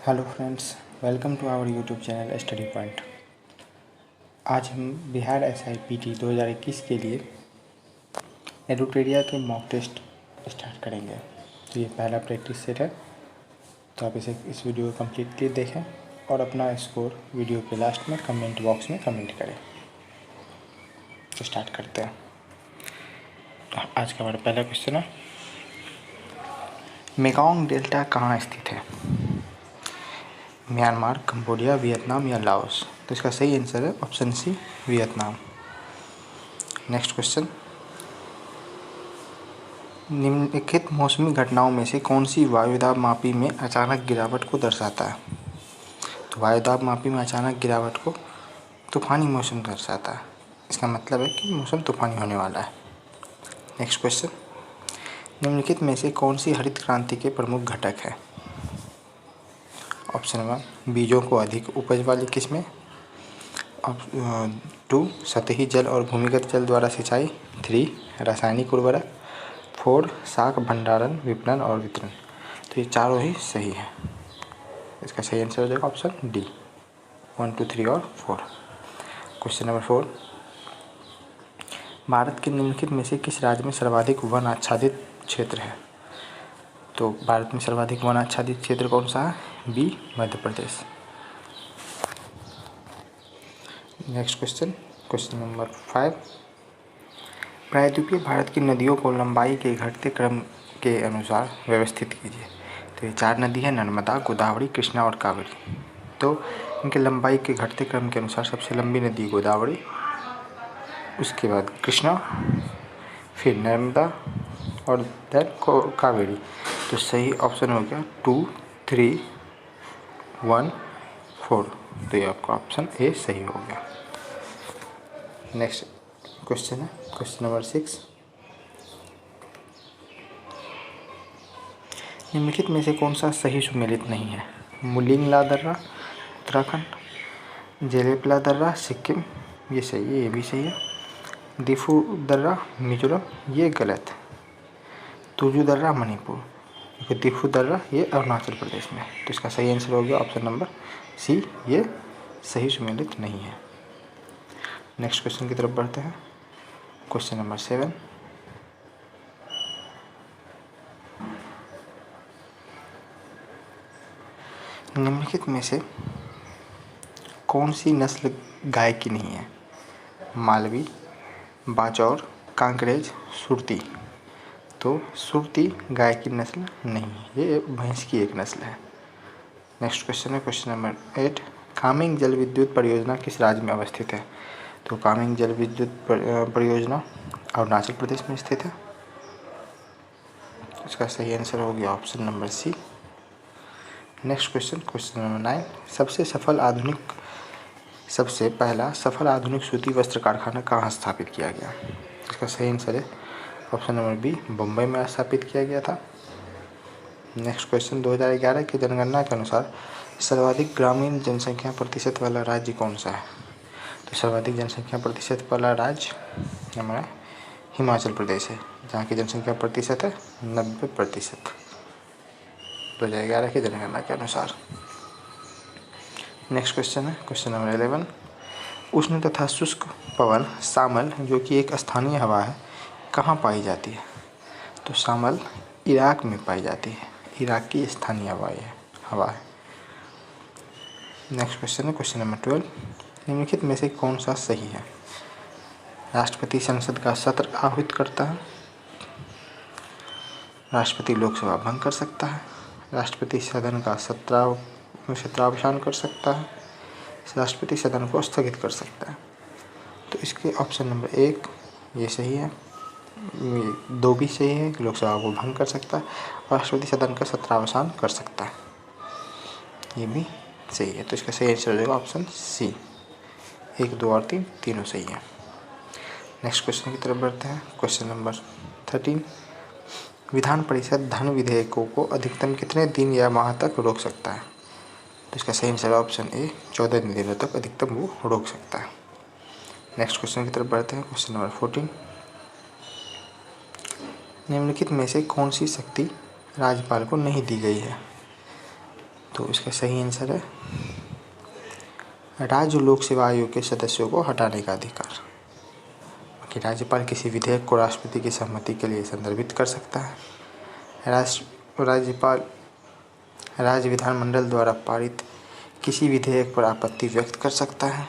Hello friends, welcome to our YouTube channel study point. आज हम Bihar SIPT 2021 के लिए एडुटेरिया के मॉक टेस्ट स्टार्ट करेंगे। तो ये पहला प्रैक्टिस सेट है, तो आप इस वीडियो को कम्प्लीटली देखें और अपना स्कोर वीडियो के लास्ट में कमेंट बॉक्स में कमेंट करें। तो स्टार्ट करते हैं। आज का हमारा पहला क्वेश्चन है, मेकॉन्ग डेल्टा कहाँ स्थित है? म्यांमार, कंबोडिया, वियतनाम या लाओस? तो इसका सही आंसर है option C, Vietnam. Next question, निम्नलिखित मौसमी घटनाओं में से कौन सी वायुदाब मापी में अचानक गिरावट को दर्शाता है? तो वायुदाब मापी में अचानक गिरावट को तूफानी मौसम दर्शाता है। इसका मतलब है कि मौसम तूफानी होने वाला है। नेक्स्ट क्वेश्चन, निम्नलिखित में से कौन सी हरित क्रांति के प्रमुख घटक है? ऑप्शन 1, बीजों को अधिक उपज वाली किस्में। 2, सतही जल और भूमिगत जल द्वारा सिंचाई। 3, रासायनिक उर्वरक। 4, शाक भंडारण, विपणन और वितरण। तो ये चारों ही सही है। इसका सही आंसर हो जाएगा ऑप्शन डी, 1, 2, 3 और 4। क्वेश्चन नंबर 4, भारत के निम्नलिखित में से किस राज्य में सर्वाधिक वन आच्छादित क्षेत्र है? तो भारत में सर्वाधिक वन आच्छादित क्षेत्र कौन सा है? B, Madhya Pradesh. Next question, question number 5, प्रायद्वीपीय भारत की नदियों को लंबाई के घटते क्रम के अनुसार व्यवस्थित कीजिए। तो ये 4 नदी है, नर्मदा, गोदावरी, कृष्णा और कावेरी। तो इनके लंबाई के घटते क्रम के अनुसार सबसे लंबी नदी गोदावरी, उसके बाद कृष्णा, फिर नर्मदा और देन कावेरी। तो सही ऑप्शन हो गया 2, 3, 1, 4। तो ये आपका ऑप्शन ए सही हो गया। नेक्स्ट क्वेश्चन है क्वेश्चन नंबर 6, निम्नलिखित में से कौन सा सही सुमेलित नहीं है? मुलिंगला दर्रा उत्तराखंड, जेलेपला दर्रा सिक्किम, ये सही है, ये भी सही है। दिफू दर्रा मिजोरम, ये गलत है। तुजू दर्रा मणिपुर, देखो दिफू दर्रा ये अरुणाचल प्रदेश में। तो इसका सही आंसर हो गया ऑप्शन नंबर सी, ये सही सुमेलित नहीं है। नेक्स्ट क्वेश्चन की तरफ बढ़ते हैं। क्वेश्चन नंबर 7, निम्नलिखित में से कौन सी नस्ल गाय की नहीं है? मालवी, बाचौर, कांकरेज, सुरती। तो सुरती गाय की नस्ल नहीं है, ये भैंस की एक नस्ल है। नेक्स्ट क्वेश्चन है क्वेश्चन नंबर 8, कामेंग जल विद्युत परियोजना किस राज्य में अवस्थित है? तो कामेंग जल विद्युत परियोजना अरुणाचल प्रदेश में स्थित है। इसका सही आंसर हो गया option number C. Next question, question number 9, सबसे पहला सफल आधुनिक सूती वस्त्र कारखाना कहाँ स्थापित किया गया? इसका सही आंसर है ऑप्शन नंबर बी, बम्बई में स्थापित किया गया था। नेक्स्ट क्वेश्चन, 2011 की जनगणना के अनुसार सर्वाधिक ग्रामीण जनसंख्या प्रतिशत वाला राज्य कौन सा है? तो सर्वाधिक जनसंख्या प्रतिशत वाला राज्य हमारा हिमाचल प्रदेश है, जहाँ की जनसंख्या प्रतिशत है 90%, 2011 की जनगणना के अनुसार। नेक्स्ट क्वेश्चन है क्वेश्चन नंबर 11, उष्ण तथा शुष्क पवन शामल, जो कि एक स्थानीय हवा है, कहाँ पाई जाती है? तो शामल इराक में पाई जाती है, इराक की स्थानीय हवा है। नेक्स्ट क्वेश्चन है क्वेश्चन नंबर 12, निम्नलिखित में से कौन सा सही है? राष्ट्रपति संसद का सत्र आहूत करता है, राष्ट्रपति लोकसभा भंग कर सकता है, राष्ट्रपति सदन का सत्रावसान कर सकता है, राष्ट्रपति सदन को स्थगित कर सकता है। तो इसके ऑप्शन नंबर 1 ये सही है, 2 भी सही है, लोकसभा को भंग कर सकता है, राष्ट्रपति सदन का सत्रावसान कर सकता है, ये भी सही है। तो इसका सही आंसर हो जाएगा ऑप्शन सी, 1, 2 और 3 तीनों सही है। नेक्स्ट क्वेश्चन की तरफ बढ़ते हैं। क्वेश्चन नंबर 13, विधान परिषद धन विधेयकों को अधिकतम कितने दिन या माह तक रोक सकता है? तो इसका सही आंसर है ऑप्शन ए, 14 दिनों तक अधिकतम वो रोक सकता है। नेक्स्ट क्वेश्चन की तरफ बढ़ते हैं। क्वेश्चन नंबर 14, निम्नलिखित में से कौन सी शक्ति राज्यपाल को नहीं दी गई है? तो इसका सही आंसर है राज्य लोक सेवा आयोग के सदस्यों को हटाने का अधिकार। कि राज्यपाल किसी विधेयक को राष्ट्रपति की सहमति के लिए संदर्भित कर सकता है। राज्यपाल राज्य विधानमंडल द्वारा पारित किसी विधेयक पर आपत्ति व्यक्त कर सकता है।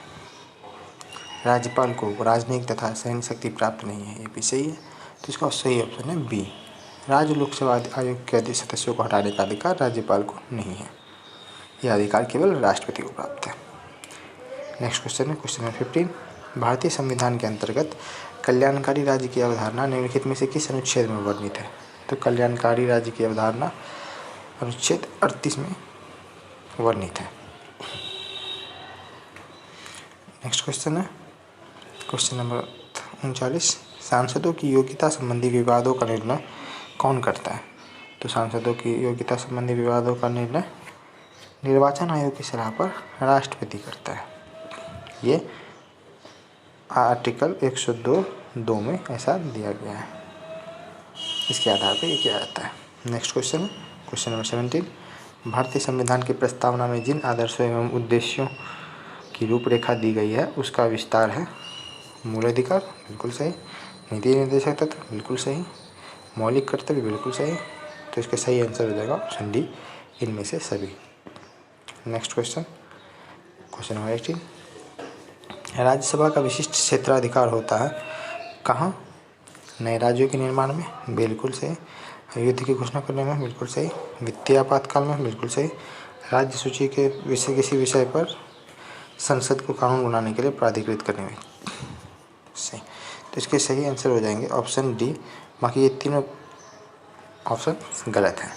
राज्यपाल को राजनयिक तथा सैन्य शक्ति प्राप्त नहीं है, ये भी सही है। तो इसका सही ऑप्शन है बी, राज्य लोक सेवा आयोग के सदस्यों को हटाने का अधिकार राज्यपाल को नहीं है, यह अधिकार केवल राष्ट्रपति को प्राप्त है। नेक्स्ट क्वेश्चन है क्वेश्चन नंबर 15। भारतीय संविधान के अंतर्गत कल्याणकारी राज्य की अवधारणा निम्नलिखित में से किस अनुच्छेद में वर्णित है। तो कल्याणकारी राज्य की अवधारणा अनुच्छेद 38 में वर्णित है। नेक्स्ट क्वेश्चन है क्वेश्चन नंबर 39। सांसदों की योग्यता संबंधी विवादों का निर्णय कौन करता है। तो सांसदों की योग्यता संबंधी विवादों का निर्णय निर्वाचन आयोग की सलाह पर राष्ट्रपति करता है। ये आर्टिकल 102(2) में ऐसा दिया गया है, इसके आधार पर ये किया जाता है। नेक्स्ट क्वेश्चन है क्वेश्चन नंबर 17। भारतीय संविधान की प्रस्तावना में जिन आदर्शों एवं उद्देश्यों की रूपरेखा दी गई है उसका विस्तार है। मूल अधिकार बिल्कुल सही, नीति निर्देशक तत्व बिल्कुल सही, मौलिक कर्तव्य बिल्कुल सही। तो इसका सही आंसर हो जाएगा ऑप्शन डी, इनमें से सभी। Next question question number 18। Rajya Sabha का विशिष्ट क्षेत्राधिकार होता है कहाँ। नए राज्यों के निर्माण में बिल्कुल सही, युद्ध की घोषणा करने में बिल्कुल सही, वित्तीय आपातकाल में बिल्कुल सही, राज्य सूची के विषय किसी विषय पर संसद को कानून बनाने के लिए प्राधिकृत करने में सही। तो इसके सही आंसर हो जाएंगे ऑप्शन डी, बाकी ये तीनों ऑप्शन गलत हैं।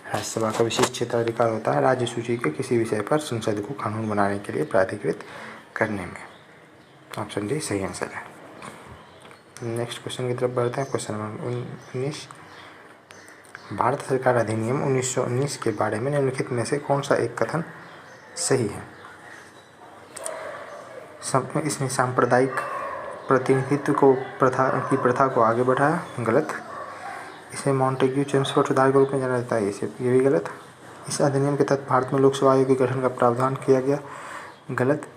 राज्यसभा का विशिष्ट क्षेत्राधिकार होता है राज्य सूची के किसी विषय पर संसद को कानून बनाने के लिए प्राधिकृत करने में। ऑप्शन डी सही आंसर है। नेक्स्ट क्वेश्चन की तरफ बढ़ते हैं क्वेश्चन नंबर 19। भारत सरकार अधिनियम 1919 के बारे में निम्नलिखित में से कौन सा एक कथन सही है। इसने सांप्रदायिक प्रतिनिधित्व को प्रथा को आगे बढ़ाया, गलत। इसे मॉन्टेग्यू चेम्सफोर्ड सुधार के रूप में जाना जाता है, ये भी गलत। इस अधिनियम के तहत भारत में लोकसभा आयोग के गठन का प्रावधान किया गया, गलत।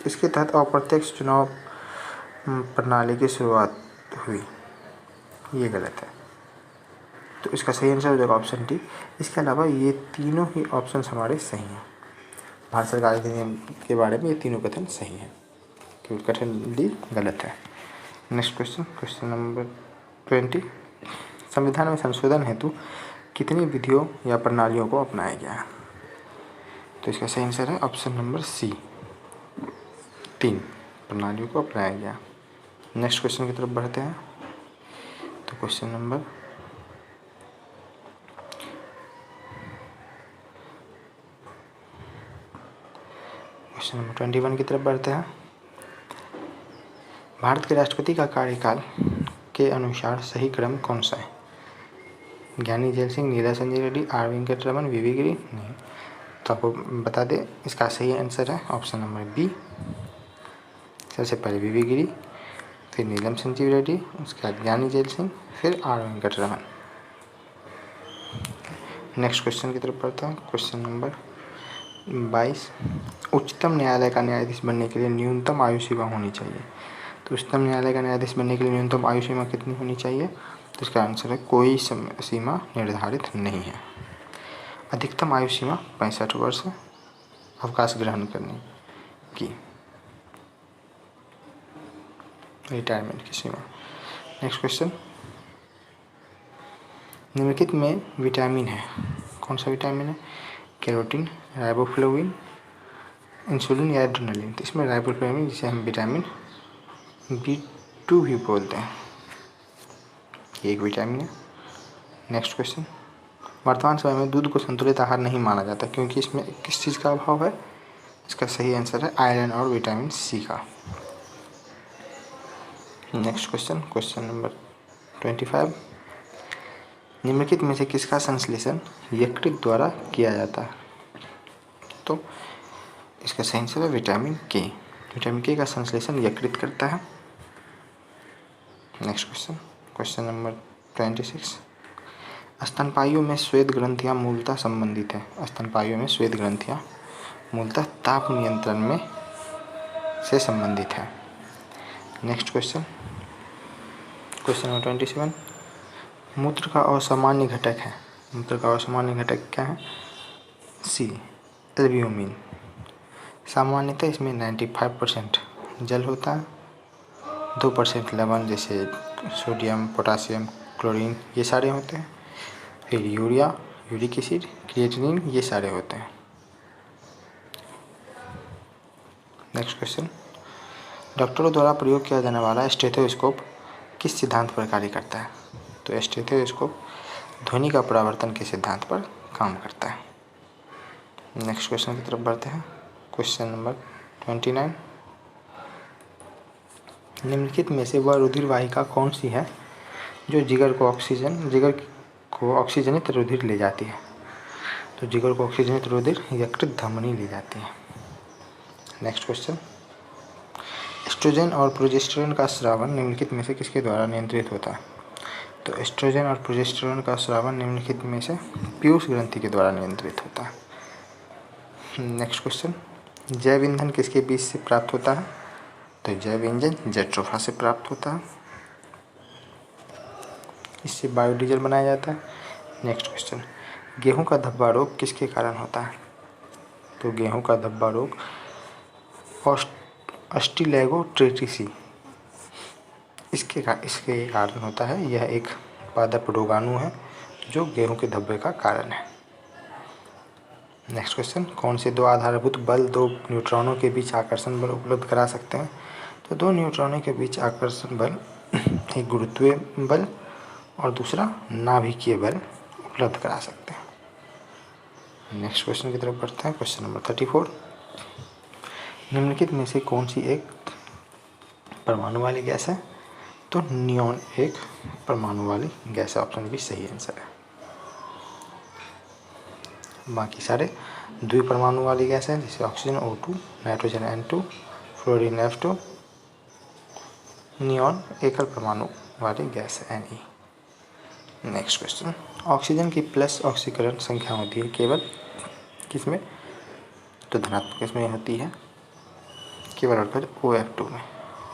इसके तहत अप्रत्यक्ष चुनाव प्रणाली की शुरुआत हुई, ये गलत है। तो इसका सही आंसर हो जाएगा ऑप्शन डी। इसके अलावा ये तीनों ही ऑप्शन हमारे सही हैं। भारत सरकार अधिनियम के बारे में ये तीनों कथन सही हैं, केवल कथन डी गलत है। Next question question number 20। संविधान में संशोधन हेतु कितनी विधियों या प्रणालियों को अपनाया गया है। तो इसका सही आंसर है ऑप्शन नंबर सी, 3 प्रणालियों को अपनाया गया। नेक्स्ट क्वेश्चन की तरफ बढ़ते हैं। तो क्वेश्चन नंबर 21 की तरफ बढ़ते हैं। भारत के राष्ट्रपति का कार्यकाल के अनुसार सही क्रम कौन सा है। Giani Zail Singh, Neela Sanjay Reddy, R Venkataraman, V V Giri. नहीं, तो आपको बता दें इसका सही आंसर है ऑप्शन नंबर बी। सबसे पहले वी वी गिरी, फिर नीलम संजीव रेड्डी, उसके बाद ज्ञानी जैल सिंह, फिर आर वेंकटरमन। नेक्स्ट क्वेश्चन की तरफ बढ़ता हूँ। Question number 22। उच्चतम न्यायालय का न्यायाधीश बनने के लिए न्यूनतम आयु सीमा होनी चाहिए। तो उच्चतम न्यायालय का न्यायाधीश बनने के लिए न्यूनतम आयु सीमा कितनी होनी चाहिए। तो इसका आंसर है कोई सीमा निर्धारित नहीं है। अधिकतम आयु सीमा 65 वर्ष है अवकाश ग्रहण करने की, रिटायरमेंट की सीमा। नेक्स्ट क्वेश्चन, निम्नलिखित में विटामिन है, कौन सा विटामिन है। कैरोटीन, राइबोफ्लाविन, इंसुलिन या एड्रेनालिन। तो इसमें राइबोफ्लाविन जिसे हम विटामिन B2 भी बोलते हैं, ये एक विटामिन है। नेक्स्ट क्वेश्चन, वर्तमान समय में दूध को संतुलित आहार नहीं माना जाता क्योंकि इसमें किस चीज़ का अभाव है। इसका सही आंसर है आयरन और विटामिन सी का। Next question question number 25। निम्नलिखित में से किसका संश्लेषण यकृत द्वारा किया जाता है। तो इसका सही आंसर है विटामिन के। विटामिन के का संश्लेषण यकृत करता है। Next question question number 26। स्तनपाइयों में श्वेत ग्रंथियां मूलतः संबंधित है। स्तनपाइयों में श्वेत ग्रंथियां मूलतः ताप नियंत्रण में से संबंधित है। Next question, question number 27। मूत्र का असामान्य घटक है। मूत्र का असामान्य घटक क्या है? सी, एल्ब्यूमिन। सामान्यतः इसमें 95% जल होता है, 2% लवण जैसे सोडियम, पोटासियम, क्लोरीन ये सारे होते हैं। फिर यूरिया, यूरिक एसिड, क्रिएटिनिन ये सारे होते हैं। नेक्स्ट क्वेश्चन, डॉक्टरों द्वारा प्रयोग किया जाने वाला स्टेथोस्कोप किस सिद्धांत पर कार्य करता है? तो स्टेथोस्कोप ध्वनि का परावर्तन के सिद्धांत पर काम करता है। नेक्स्ट क्वेश्चन की तरफ बढ़ते हैं। Question number 29। निम्नलिखित में से वह रुधिर वाहिका कौन सी है जो जिगर को ऑक्सीजनित रुधिर ले जाती है? तो जिगर को ऑक्सीजनित रुधिर यकृत धमनी ले जाती है। नेक्स्ट क्वेश्चन, एस्ट्रोजन और प्रोजेस्टेरोन का स्रावन निम्नलिखित में से किसके द्वारा नियंत्रित होता है? तो एस्ट्रोजन और प्रोजेस्टेरोन का स्रावन निम्नलिखित में से पीयूष ग्रंथि के द्वारा नियंत्रित होता है। नेक्स्ट क्वेश्चन, जैव ईंधन किसके बीज से प्राप्त होता है? तो जैव ईंधन जेट्रोफा से प्राप्त होता है, इससे बायोडीजल बनाया जाता है। नेक्स्ट क्वेश्चन, गेहूं का धब्बा रोग किसके कारण होता है? तो गेहूं का धब्बा रोग अस्टिलैगोट्रेटिसी इसके कारण होता है। यह एक पादप रोगाणु है जो गेहूं के धब्बे का कारण है। नेक्स्ट क्वेश्चन, कौन से दो आधारभूत बल दो न्यूट्रॉनों के बीच आकर्षण बल उपलब्ध करा सकते हैं? तो दो न्यूट्रॉनों के बीच आकर्षण बल एक गुरुत्वीय बल और दूसरा नाभिकीय बल उपलब्ध करा सकते हैं। नेक्स्ट क्वेश्चन की तरफ बढ़ते हैं। Question number 34। निम्नलिखित में से कौन सी एक परमाणु वाली गैस है? तो नियॉन एक परमाणु वाली गैस है। ऑप्शन बी सही आंसर है। बाकी सारे द्विपरमाणु वाली गैस है, जैसे oxygen O2, nitrogen N2, fluorine F2, neon एकल परमाणु वाली गैस है Ne। नेक्स्ट क्वेश्चन, ऑक्सीजन की प्लस ऑक्सीकरण संख्या होती है केवल किसमें? तो धनात्मक इसमें होती है केवल और OF2 में।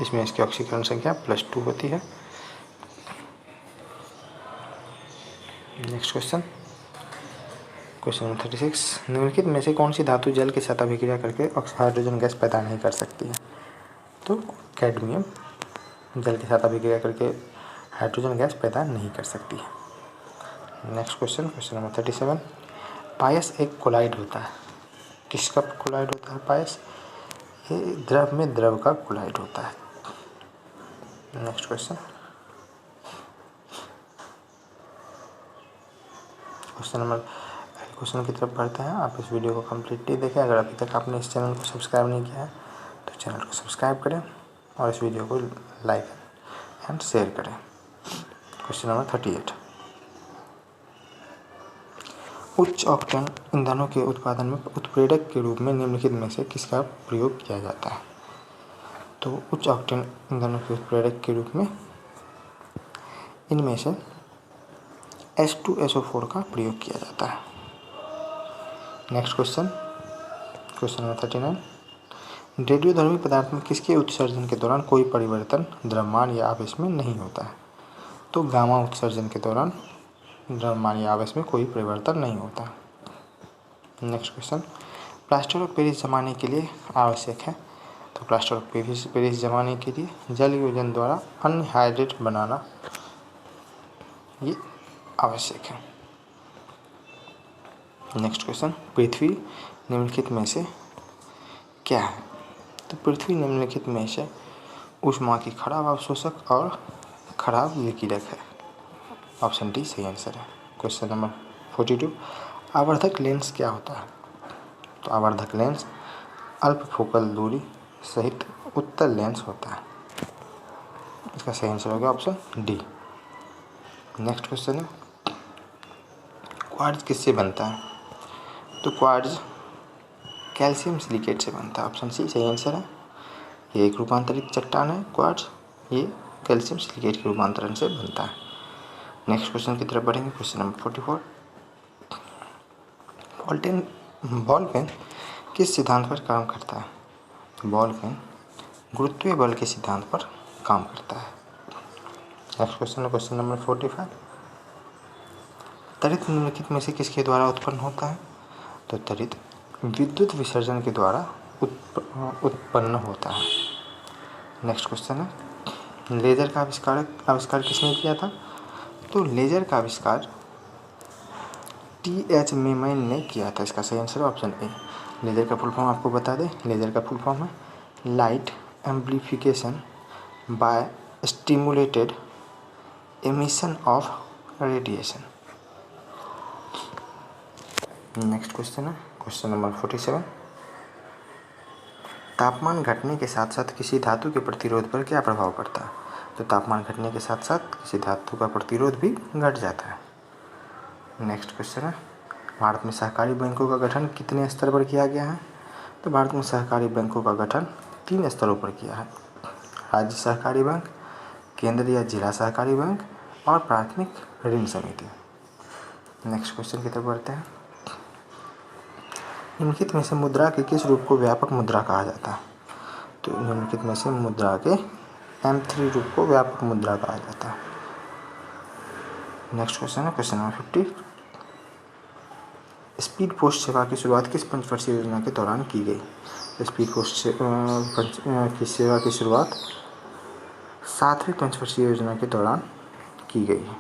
इसमें इसकी ऑक्सीकरण संख्या +2 होती है। Next question, question number 36। निम्नलिखित में से कौन सी धातु जल के साथ अभिक्रिया करके हाइड्रोजन गैस पैदा नहीं कर सकती है? तो कैडमियम जल के साथ अभिक्रिया करके हाइड्रोजन गैस पैदा नहीं कर सकती है। Next question, question number 37। पायस एक कोलाइड होता है। किसका कोलाइड होता है पायस? ये द्रव में द्रव का कोलाइड होता है। नेक्स्ट क्वेश्चन, क्वेश्चन की तरफ बढ़ते हैं। आप इस वीडियो को कम्प्लीटली देखें। अगर अभी तक आपने इस चैनल को सब्सक्राइब नहीं किया है तो चैनल को सब्सक्राइब करें और इस वीडियो को लाइक एंड शेयर करें। Question number 38। उच्च ऑक्टेन ईंधनों के उत्पादन में उत्प्रेरक के रूप में निम्नलिखित में से किसका प्रयोग किया जाता है? तो उच्च ऑक्टेन ईंधनों के उत्प्रेरक के रूप में इनमें से H2SO4 का प्रयोग किया जाता है। Next question, question number 39। रेडियोधर्मी पदार्थ में किसके उत्सर्जन के दौरान कोई परिवर्तन द्रव्यमान या आवेश में नहीं होता है? तो गामा उत्सर्जन के दौरान द्रव्यमान या आवेश में कोई परिवर्तन नहीं होता। Next question, plaster of Paris जमाने के लिए आवश्यक है। तो प्लास्टर ऑफ पेरिस जमाने के लिए जल योजन द्वारा अनहाइड्रेट बनाना ये आवश्यक है। नेक्स्ट क्वेश्चन, पृथ्वी निम्नलिखित में से क्या है? तो पृथ्वी निम्नलिखित में से ऊष्मा की खराब अवशोषक और खराब विकिरक है। ऑप्शन डी सही आंसर है। Question number 42। आवर्धक लेंस क्या होता है? तो आवर्धक लेंस अल्प फोकल दूरी सहित उत्तल लेंस होता है। इसका सही आंसर होगा ऑप्शन डी। नेक्स्ट क्वेश्चन है, क्वार्ट्ज किससे बनता है? तो क्वार्ट्ज कैल्शियम सिलिकेट से बनता है। ऑप्शन सी सही आंसर है। ये एक रूपांतरित चट्टान है क्वार्ट्ज, ये कैल्शियम सिलिकेट के रूपांतरण से बनता है। नेक्स्ट क्वेश्चन की तरफ बढ़ेंगे। क्वेश्चन नंबर 44, बॉल पेन किस सिद्धांत पर काम करता है? तो बॉल पेन गुरुत्वीय बल के सिद्धांत पर काम करता है। नेक्स्ट क्वेश्चन है क्वेश्चन नंबर 45, त्वरित निम्नलिखित में से किसके द्वारा उत्पन्न होता है? तो त्वरित विद्युत विसर्जन के द्वारा उत्पन्न होता है। नेक्स्ट क्वेश्चन है लेजर का आविष्कार किसने किया था? तो लेजर का आविष्कार T.H. मेमन ने किया था। इसका सही आंसर ऑप्शन ए। लेजर का फुल फॉर्म आपको बता दें, लेजर का फुल फॉर्म है light amplification by stimulated emission of radiation. Next question है क्वेश्चन नंबर 47, तापमान घटने के साथ साथ किसी धातु के प्रतिरोध पर क्या प्रभाव पड़ता है? तो तापमान घटने के साथ साथ किसी धातु का प्रतिरोध भी घट जाता है। नेक्स्ट क्वेश्चन है भारत में सहकारी बैंकों का गठन कितने स्तर पर किया गया है? तो भारत में सहकारी बैंकों का गठन 3 स्तरों पर किया है, राज्य सहकारी बैंक, केंद्र या जिला सहकारी बैंक और प्राथमिक ऋण समिति। नेक्स्ट क्वेश्चन की तरफ बढ़ते हैं। निम्नलिखित में से मुद्रा के किस रूप को व्यापक मुद्रा कहा जाता है? तो निम्नलिखित में से मुद्रा के M3 रूप को व्यापक मुद्रा कहा जाता है। नेक्स्ट क्वेश्चन है क्वेश्चन नंबर 50, स्पीड पोस्ट सेवा की शुरुआत किस पंचवर्षीय योजना के दौरान की गई? तो स्पीड पोस्ट की सेवा की शुरुआत 7वीं पंचवर्षीय योजना के दौरान की गई है।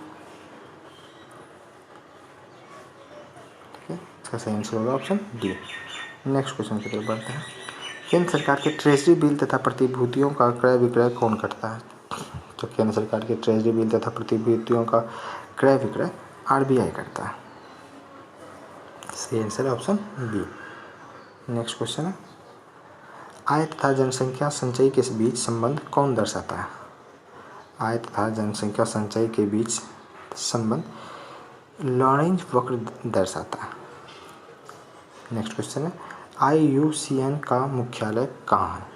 ठीक है, इसका सही आंसर होगा ऑप्शन डी। नेक्स्ट क्वेश्चन की तरफ बढ़ते हैं। केंद्र सरकार के ट्रेजरी बिल तथा प्रतिभूतियों का क्रय विक्रय कौन करता है? तो केंद्र सरकार के ट्रेजरी बिल तथा प्रतिभूतियों का क्रय विक्रय RBI करता है। सही आंसर है ऑप्शन बी। नेक्स्ट क्वेश्चन है आय तथा जनसंख्या संचय के बीच संबंध कौन दर्शाता है? आय तथा जनसंख्या संचय के बीच संबंध लॉरेंज वक्र दर्शाता है। नेक्स्ट क्वेश्चन है IUCN का मुख्यालय कहाँ है?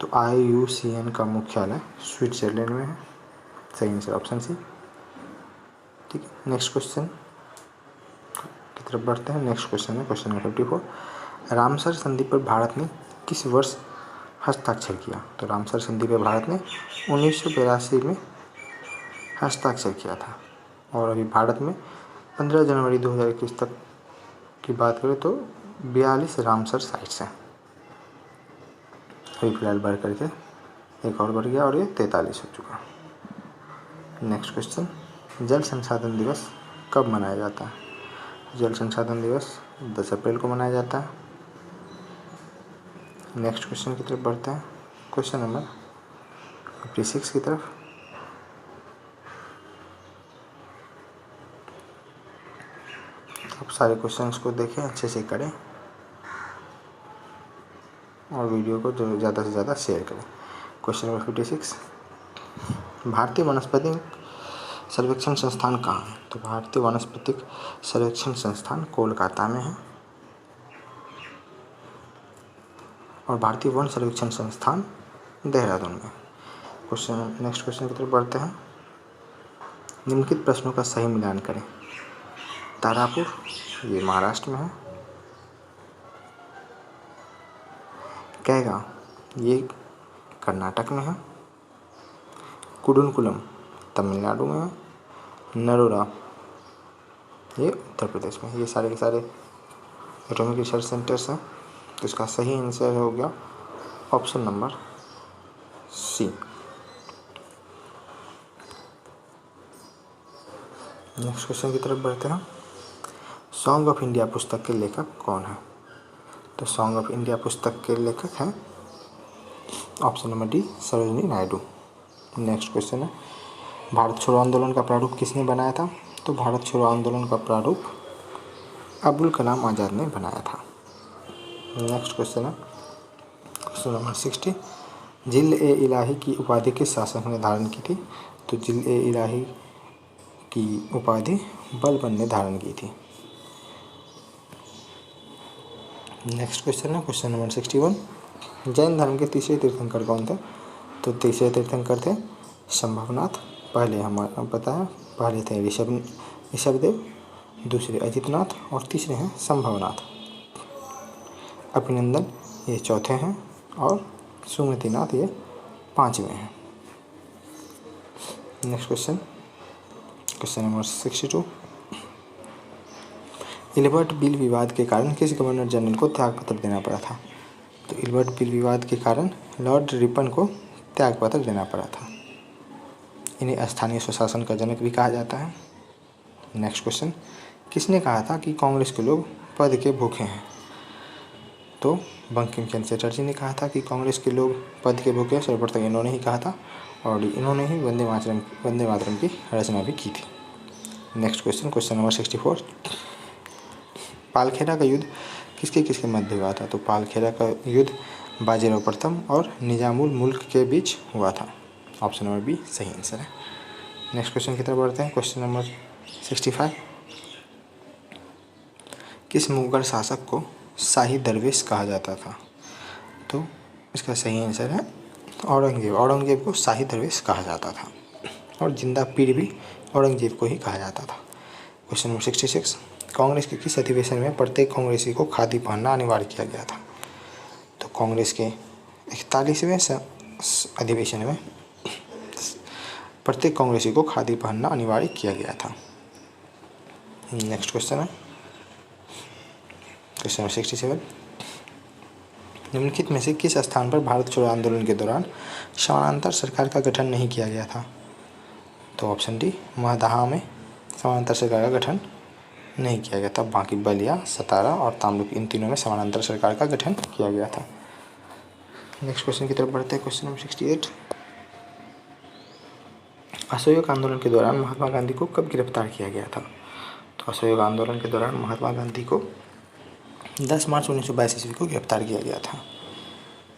तो IUCN का मुख्यालय स्विट्जरलैंड में है। सही आंसर ऑप्शन सी। ठीक है, नेक्स्ट क्वेश्चन की तरफ बढ़ते हैं। नेक्स्ट क्वेश्चन है क्वेश्चन नंबर 54, रामसर संधि पर भारत ने किस वर्ष हस्ताक्षर किया? तो रामसर संधि पर भारत ने 1982 में हस्ताक्षर किया था। और अभी भारत में 15 जनवरी 2021 तक की बात करें तो 42 रामसर साइट्स हैं। अभी फिलहाल बढ़ करके एक और बढ़ गया और ये 43 हो चुका। नेक्स्ट क्वेश्चन, जल संसाधन दिवस कब मनाया जाता है? जल संसाधन दिवस 10 अप्रैल को मनाया जाता है। नेक्स्ट क्वेश्चन की तरफ बढ़ते हैं। क्वेश्चन नंबर 56 की तरफ। अब सारे क्वेश्चंस को देखें, अच्छे से करें और वीडियो को जो ज़्यादा से ज़्यादा शेयर करें। क्वेश्चन नंबर 56, भारतीय वनस्पतिक सर्वेक्षण संस्थान कहाँ है? तो भारतीय वनस्पतिक सर्वेक्षण संस्थान कोलकाता में है और भारतीय वन सर्वेक्षण संस्थान देहरादून में। नेक्स्ट क्वेश्चन की तरफ बढ़ते हैं। निम्नलिखित प्रश्नों का सही मिलान करें। तारापुर ये महाराष्ट्र में है, कैगांव ये कर्नाटक में है, कुडुनकुलम तमिलनाडु में है, नरोरा ये उत्तर प्रदेश में है। ये सारे के सारे एटॉमिक रिसर्च सेंटर्स हैं। तो इसका सही आंसर हो गया option number C. Next question की तरफ बढ़ते हैं। सॉन्ग ऑफ इंडिया पुस्तक के लेखक कौन है? तो सॉन्ग ऑफ इंडिया पुस्तक के लेखक हैं option number D Sarojini Naidu. Next question है भारत छोड़ो आंदोलन का प्रारूप किसने बनाया था? तो भारत छोड़ो आंदोलन का प्रारूप अबुल कलाम आज़ाद ने बनाया था। नेक्स्ट क्वेश्चन है क्वेश्चन नंबर 60, जिल-ए-इलाही की उपाधि किस शासक ने धारण की थी? तो जिल-ए-इलाही की उपाधि बलबन ने धारण की थी। नेक्स्ट क्वेश्चन है क्वेश्चन नंबर 61, जैन धर्म के तीसरे तीर्थंकर कौन थे? तो तीसरे तीर्थंकर थे संभवनाथ पहले हमारा पता है, पहले थे ऋषभदेव, दूसरे अजितनाथ और तीसरे हैं संभवनाथ। अभिनंदन ये चौथे हैं और सुमतिनाथ ये पाँचवें हैं। Next question, question number 62। Ilbert bill विवाद के कारण किस गवर्नर जनरल को त्यागपत्र देना पड़ा था? तो इल्बर्ट बिल विवाद के कारण लॉर्ड रिपन को त्यागपत्र देना पड़ा था। इन्हें स्थानीय स्वशासन का जनक भी कहा जाता है। नेक्स्ट क्वेश्चन, किसने कहा था कि कांग्रेस के लोग पद के भूखे हैं? तो बंकिम चंद्र चटर्जी ने कहा था कि कांग्रेस के लोग पद के भूखे हैं। सर्वप्रथम इन्होंने ही कहा था और इन्होंने ही वंदे मातरम की रचना भी की थी। Next question, question number 64। Palkheda का युद्ध किसके किसके मध्य हुआ था? तो पालखेड़ा का युद्ध बाजीराव प्रथम और निजामुल मुल्क के बीच हुआ था। ऑप्शन नंबर बी सही आंसर है। नेक्स्ट क्वेश्चन की तरफ बढ़ते हैं। Question number 65। किस मुगल शासक को शाही दरवेश कहा जाता था? तो इसका सही आंसर है औरंगजेब। औरंगजेब को शाही दरवेश कहा जाता था और जिंदा पीर भी औरंगजेब को ही कहा जाता था। Question number 66। कांग्रेस के किस अधिवेशन में प्रत्येक कांग्रेसी को खादी पहनना अनिवार्य किया गया था? तो कांग्रेस के 41वें अधिवेशन में प्रत्येक कांग्रेसी को खादी पहनना अनिवार्य किया गया था। नेक्स्ट क्वेश्चन है क्वेश्चन नंबर 67। निम्नलिखित में से किस स्थान पर भारत छोड़ो आंदोलन के दौरान समानांतर सरकार का गठन नहीं किया गया था? तो ऑप्शन डी महदहा में समानांतर सरकार का गठन नहीं किया गया था। बाकी बलिया, सतारा और तामलुक इन तीनों में समानांतर सरकार का गठन किया गया था। नेक्स्ट क्वेश्चन की तरफ बढ़ते हैं। Question number 68। असहयोग आंदोलन के दौरान महात्मा गांधी को कब गिरफ्तार किया गया था? तो असहयोग आंदोलन के दौरान महात्मा गांधी को 10 मार्च 1922 ईस्वी को गिरफ्तार किया गया था।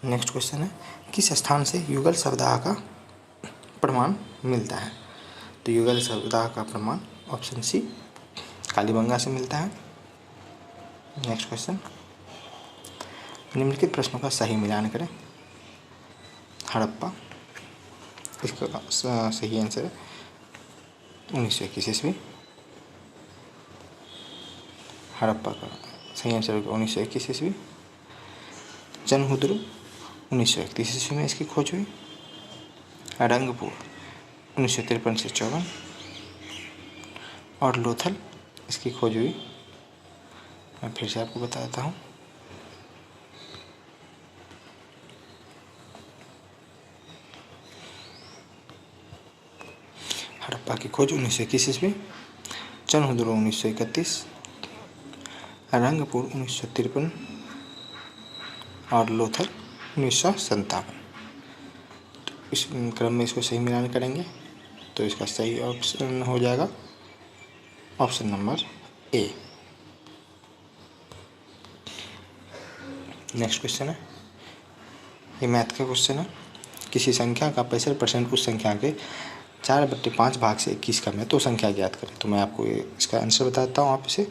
नेक्स्ट क्वेश्चन है, किस स्थान से युगल सप्ताह का प्रमाण मिलता है? तो युगल सप्ताह का प्रमाण ऑप्शन सी कालीबंगा से मिलता है। नेक्स्ट क्वेश्चन, निम्नलिखित प्रश्नों का सही मिलान करें। हड़प्पा, इसका सही आंसर है 1921 ईस्वी। हड़प्पा का सही आंसर होगा 1921 ईस्वी। जनहुद्रू 1931 ईस्वी में इसकी खोज हुई। रंगपुर 1953 से 54 और लोथल इसकी खोज हुई, मैं फिर से आपको बता देता हूँ। हड़प्पा की खोज 1921 ईस्वी, जनहुद्रू 1931, रंगपुर 1953 और लोथल 1957। तो इस क्रम में इसको सही मिलान करेंगे तो इसका सही ऑप्शन हो जाएगा option number A. Next question है, ये मैथ का क्वेश्चन है। किसी संख्या का 65% उस संख्या के 4/5 भाग से 21 कम है तो संख्या ज्ञात करें। तो मैं आपको इसका आंसर बताता हूँ, आप इसे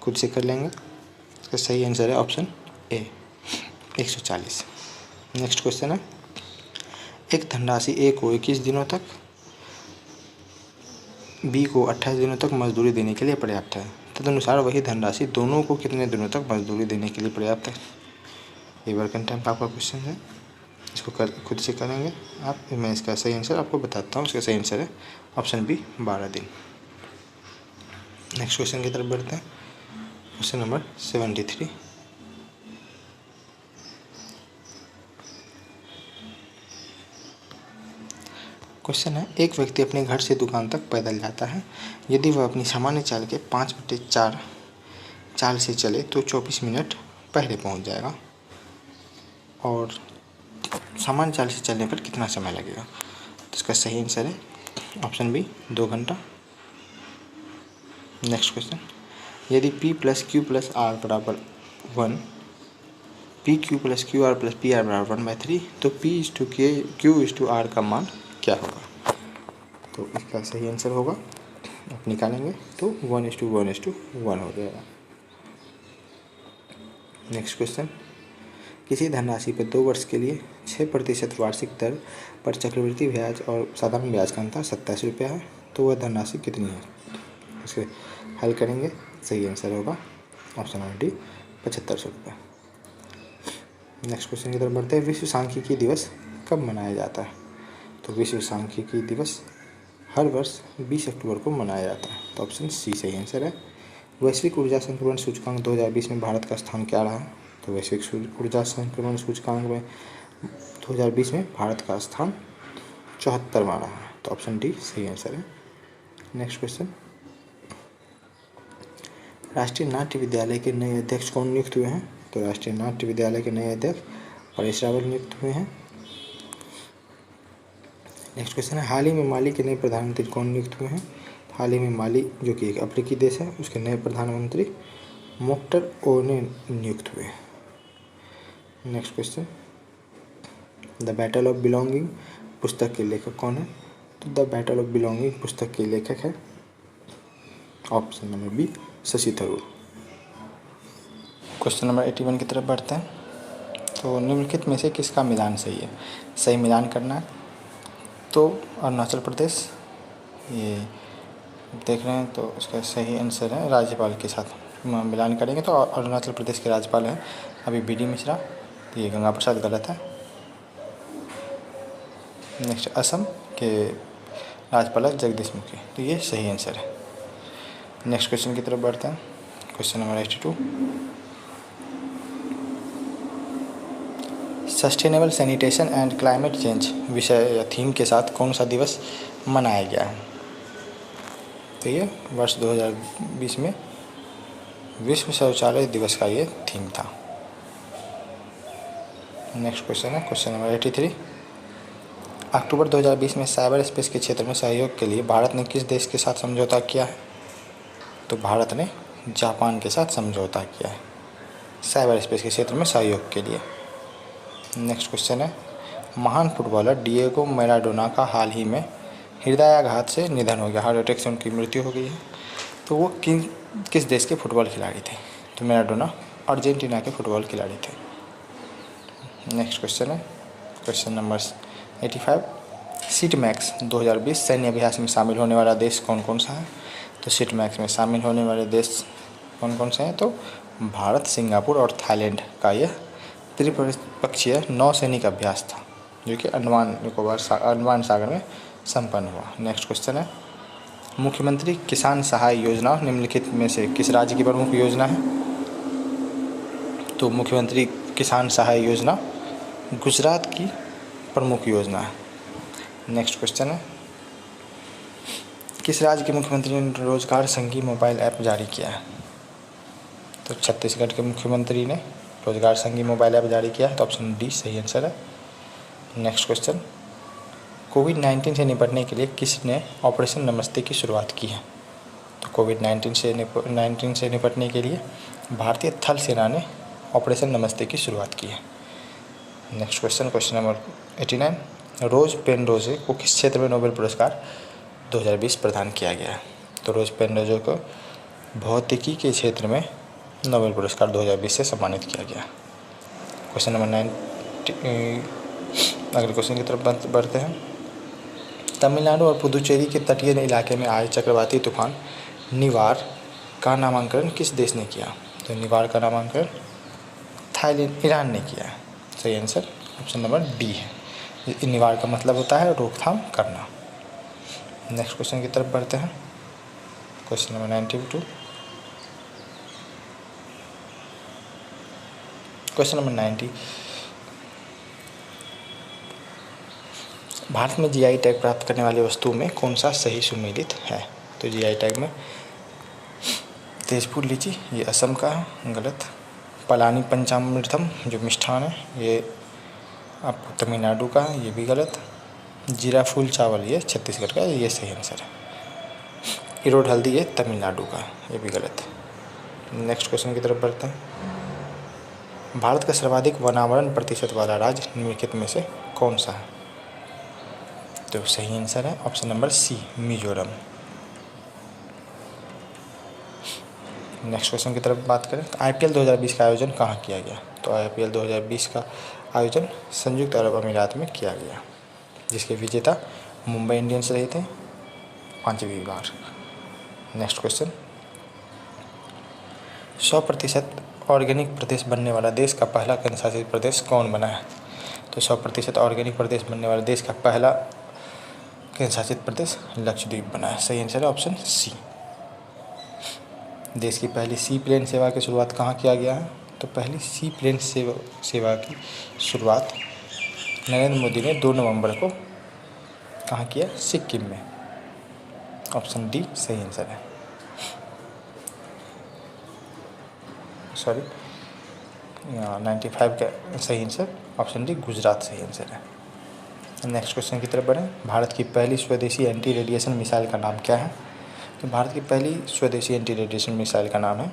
खुद से कर लेंगे। इसका सही आंसर है ऑप्शन ए 140। नेक्स्ट क्वेश्चन है, एक धनराशि ए को 21 दिनों तक, बी को 28 दिनों तक मजदूरी देने के लिए पर्याप्त है, तदनुसार वही धनराशि दोनों को कितने दिनों तक मजदूरी देने के लिए पर्याप्त है? ये वर्किंग टाइम का आपका क्वेश्चन है, इसको खुद से करेंगे आप। मैं इसका सही आंसर आपको बताता हूँ। इसका सही आंसर है ऑप्शन बी 12 दिन। नेक्स्ट क्वेश्चन की तरफ बढ़ते हैं। Question number 73। क्वेश्चन है, एक व्यक्ति अपने घर से दुकान तक पैदल जाता है। यदि वह अपनी सामान्य चाल के 5/4 चाल से चले तो 24 मिनट पहले पहुंच जाएगा और सामान्य चाल से चलने पर कितना समय लगेगा? तो इसका सही आंसर है ऑप्शन बी 2 घंटा। नेक्स्ट क्वेश्चन, यदि P + Q + R बराबर 1, PQ + QR + PR बराबर 1/3 तो P/Q/R का मान क्या होगा? तो इसका सही आंसर होगा, आप निकालेंगे तो 1:1:1 हो जाएगा। नेक्स्ट क्वेश्चन, किसी धनराशि पर 2 वर्ष के लिए 6% वार्षिक दर पर चक्रवृद्धि ब्याज और साधारण ब्याज का अंतर 27 रुपया है, तो वह धनराशि कितनी है? इसे हल करेंगे, सही आंसर होगा ऑप्शन नंबर डी 7500 रुपये। नेक्स्ट क्वेश्चन की तरफ बढ़ते हैं। विश्व सांख्यिकी दिवस कब मनाया जाता है? तो विश्व सांख्यिकी दिवस हर वर्ष 20 अक्टूबर को मनाया जाता है, तो ऑप्शन सी सही आंसर है। वैश्विक ऊर्जा संक्रमण सूचकांक 2020 में भारत का स्थान क्या रहा? तो वैश्विक ऊर्जा संक्रमण सूचकांक में 2020 में भारत का स्थान 74वां रहा है, तो ऑप्शन डी सही आंसर है। नेक्स्ट क्वेश्चन, राष्ट्रीय नाट्य विद्यालय के नए अध्यक्ष कौन नियुक्त हुए हैं? तो राष्ट्रीय नाट्य विद्यालय के नए अध्यक्ष परेश रावल नियुक्त हुए हैं। नेक्स्ट क्वेश्चन है, हाल ही में माली के नए प्रधानमंत्री कौन नियुक्त हुए हैं? हाल ही में माली, जो कि एक अफ्रीकी देश है, उसके नए प्रधानमंत्री मोख्तर ओने नियुक्त हुए हैं। Next question, the battle of belonging पुस्तक के लेखक कौन है? तो द बैटल ऑफ बिलोंगिंग पुस्तक के लेखक है option number B Shashi Tharoor. Question number 81 की तरफ बढ़ते हैं। तो निम्नलिखित में से किसका मिलान सही है? सही मिलान करना है तो अरुणाचल प्रदेश, ये देख रहे हैं, तो उसका सही आंसर है राज्यपाल के साथ मिलान करेंगे तो अरुणाचल प्रदेश के राज्यपाल हैं अभी बी डी मिश्रा, तो ये गंगा प्रसाद गलत है। नेक्स्ट, असम के राज्यपाल जगदीश मुखी, तो ये सही आंसर है। नेक्स्ट क्वेश्चन की तरफ बढ़ते हैं। Question number 82, sustainable sanitation and climate change विषय या थीम के साथ कौन सा दिवस मनाया गया है? तो ये वर्ष 2020 में विश्व शौचालय दिवस का ये थीम था। नेक्स्ट क्वेश्चन है क्वेश्चन नंबर 83, अक्टूबर 2020 में साइबर स्पेस के क्षेत्र में सहयोग के लिए भारत ने किस देश के साथ समझौता किया है? तो भारत ने जापान के साथ समझौता किया है साइबर स्पेस के क्षेत्र में सहयोग के लिए। नेक्स्ट क्वेश्चन है, महान फुटबॉलर डिएगो मैराडोना का हाल ही में हृदयाघात से निधन हो गया, हार्ट अटैक से उनकी मृत्यु हो गई है, तो वो किस देश के फुटबॉल खिलाड़ी थे? तो मैराडोना अर्जेंटीना के फुटबॉल खिलाड़ी थे। नेक्स्ट क्वेश्चन है क्वेश्चन नंबर 85, सीट मैक्स 2020 सैन्य अभ्यास में शामिल होने वाला देश कौन कौन सा है? तो सीट मैक्स में शामिल होने वाले देश कौन कौन से हैं? तो भारत, सिंगापुर और थाईलैंड का यह त्रिपक्षीय नौसैनिक अभ्यास था, जो कि अंडमान सागर में संपन्न हुआ। नेक्स्ट क्वेश्चन है, मुख्यमंत्री किसान सहाय योजना निम्नलिखित में से किस राज्य की प्रमुख योजना है? तो मुख्यमंत्री किसान सहाय योजना गुजरात की प्रमुख योजना है। नेक्स्ट क्वेश्चन है, किस राज्य के मुख्यमंत्री ने रोजगार संगी मोबाइल ऐप जारी किया है? तो छत्तीसगढ़ के मुख्यमंत्री ने रोजगार संगी मोबाइल ऐप जारी किया है, तो ऑप्शन डी सही आंसर है। नेक्स्ट क्वेश्चन, कोविड-19 से निपटने के लिए किसने ऑपरेशन नमस्ते की शुरुआत की है? तो कोविड-19 से निपटने के लिए भारतीय थल सेना ने ऑपरेशन नमस्ते की शुरुआत की है। नेक्स्ट क्वेश्चन क्वेश्चन नंबर 89, रोज पेनरोजे को किस क्षेत्र में नोबेल पुरस्कार 2020 प्रदान किया गया है? तो रोज पेनरोजे को भौतिकी के क्षेत्र में नोबेल पुरस्कार 2020 से सम्मानित किया गया। क्वेश्चन नंबर 90, अगले क्वेश्चन की तरफ बढ़ते हैं। तमिलनाडु और पुदुचेरी के तटीय इलाके में आए चक्रवाती तूफान निवार का नामांकन किस देश ने किया? तो निवार का नामांकन थाईलैंड, ईरान ने किया है। सही आंसर ऑप्शन नंबर डी है। निवार का मतलब होता है रोकथाम करना। नेक्स्ट क्वेश्चन की तरफ बढ़ते हैं। Question number 92, question number 90, Bharat में जीआई टैग प्राप्त करने वाली वस्तु में कौन सा सही सुमेलित है? तो जीआई टैग में तेजपुर लीची, ये असम का है, गलत। पलानी पंचामृतम जो मिष्ठान है, ये आपको तमिलनाडु का है, ये भी गलत। जीरा फूल चावल ये छत्तीसगढ़ का है, ये सही आंसर है। इरोड हल्दी ये तमिलनाडु का है, ये भी गलत है। नेक्स्ट क्वेश्चन की तरफ बढ़ते हैं। भारत का सर्वाधिक वनावरण प्रतिशत वाला राज्य निम्नलिखित में से कौन सा है? तो सही आंसर है option number C, Mizoram. Next question की तरफ बात करें तो आईपीएल 2020 का आयोजन कहाँ किया गया? तो IPL 2020 का आयोजन संयुक्त अरब अमीरात में किया गया, जिसके विजेता मुंबई इंडियंस रहे थे 5वीं बार। नेक्स्ट क्वेश्चन, 100% ऑर्गेनिक प्रदेश बनने वाला देश का पहला केंद्र शासित प्रदेश कौन बना है? तो 100% ऑर्गेनिक प्रदेश बनने वाला देश का पहला केंद्र शासित प्रदेश लक्षद्वीप बना है। सही आंसर है ऑप्शन सी। देश की पहली सी प्लेन सेवा की शुरुआत कहाँ किया गया है? तो पहली सी प्लेन सेवा की शुरुआत नरेंद्र मोदी ने 2 नवंबर को कहाँ किया? सिक्किम में। ऑप्शन डी सही आंसर है। सॉरी 95 का सही आंसर ऑप्शन डी गुजरात सही आंसर है। नेक्स्ट क्वेश्चन की तरफ बढ़ें। भारत की पहली स्वदेशी एंटी रेडिएशन मिसाइल का नाम क्या है? तो भारत की पहली स्वदेशी एंटी रेडिएशन मिसाइल का नाम है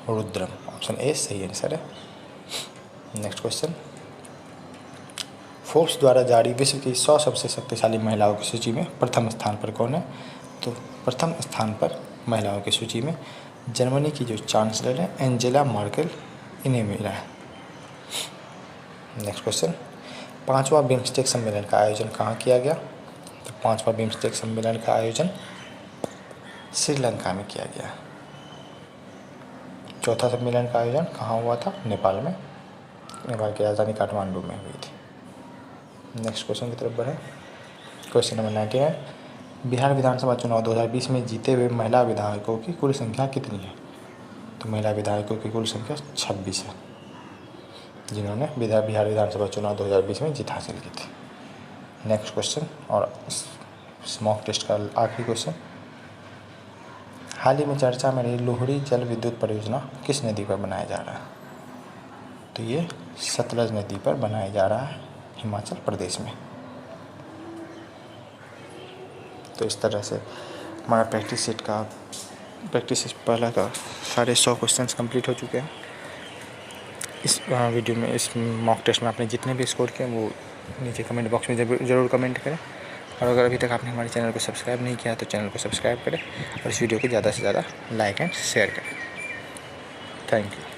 रुद्रम। ऑप्शन ए सही आंसर है। नेक्स्ट क्वेश्चन, फोर्ब्स द्वारा जारी विश्व की 100 सबसे शक्तिशाली महिलाओं की सूची में प्रथम स्थान पर कौन है? तो प्रथम स्थान पर महिलाओं की सूची में जर्मनी की जो चांसलर है एंजेला मार्केल, इन्हें मिला है। नेक्स्ट क्वेश्चन, 5वां बिम्स्टेक सम्मेलन का आयोजन कहाँ किया गया? तो 5वां बिम्स्टेक सम्मेलन का आयोजन श्रीलंका में किया गया। चौथा सम्मेलन का आयोजन कहाँ हुआ था? नेपाल में। नेपाल की राजधानी काठमांडू में हुई थी। नेक्स्ट क्वेश्चन की तरफ बढ़ें। क्वेश्चन नंबर 99, बिहार विधानसभा चुनाव 2020 में जीते हुए महिला विधायकों की कुल संख्या कितनी है? तो महिला विधायकों की कुल संख्या 26 है, जिन्होंने बिहार विधानसभा चुनाव 2020 में जीत हासिल की थी। नेक्स्ट क्वेश्चन और मॉक टेस्ट का आखिरी क्वेश्चन, हाल ही में चर्चा में रही लोहरी जल विद्युत परियोजना किस नदी पर बनाया जा रहा है? तो ये सतलज नदी पर बनाया जा रहा है हिमाचल प्रदेश में। तो इस तरह से हमारा प्रैक्टिस पहला का सारे 100 क्वेश्चंस कंप्लीट हो चुके हैं। इस वीडियो में, इस मॉक टेस्ट में आपने जितने भी स्कोर किए वो नीचे कमेंट बॉक्स में ज़रूर कमेंट करें। और अगर अभी तक आपने हमारे चैनल को सब्सक्राइब नहीं किया तो चैनल को सब्सक्राइब करें और इस वीडियो को ज़्यादा से ज़्यादा लाइक एंड शेयर करें। Thank you.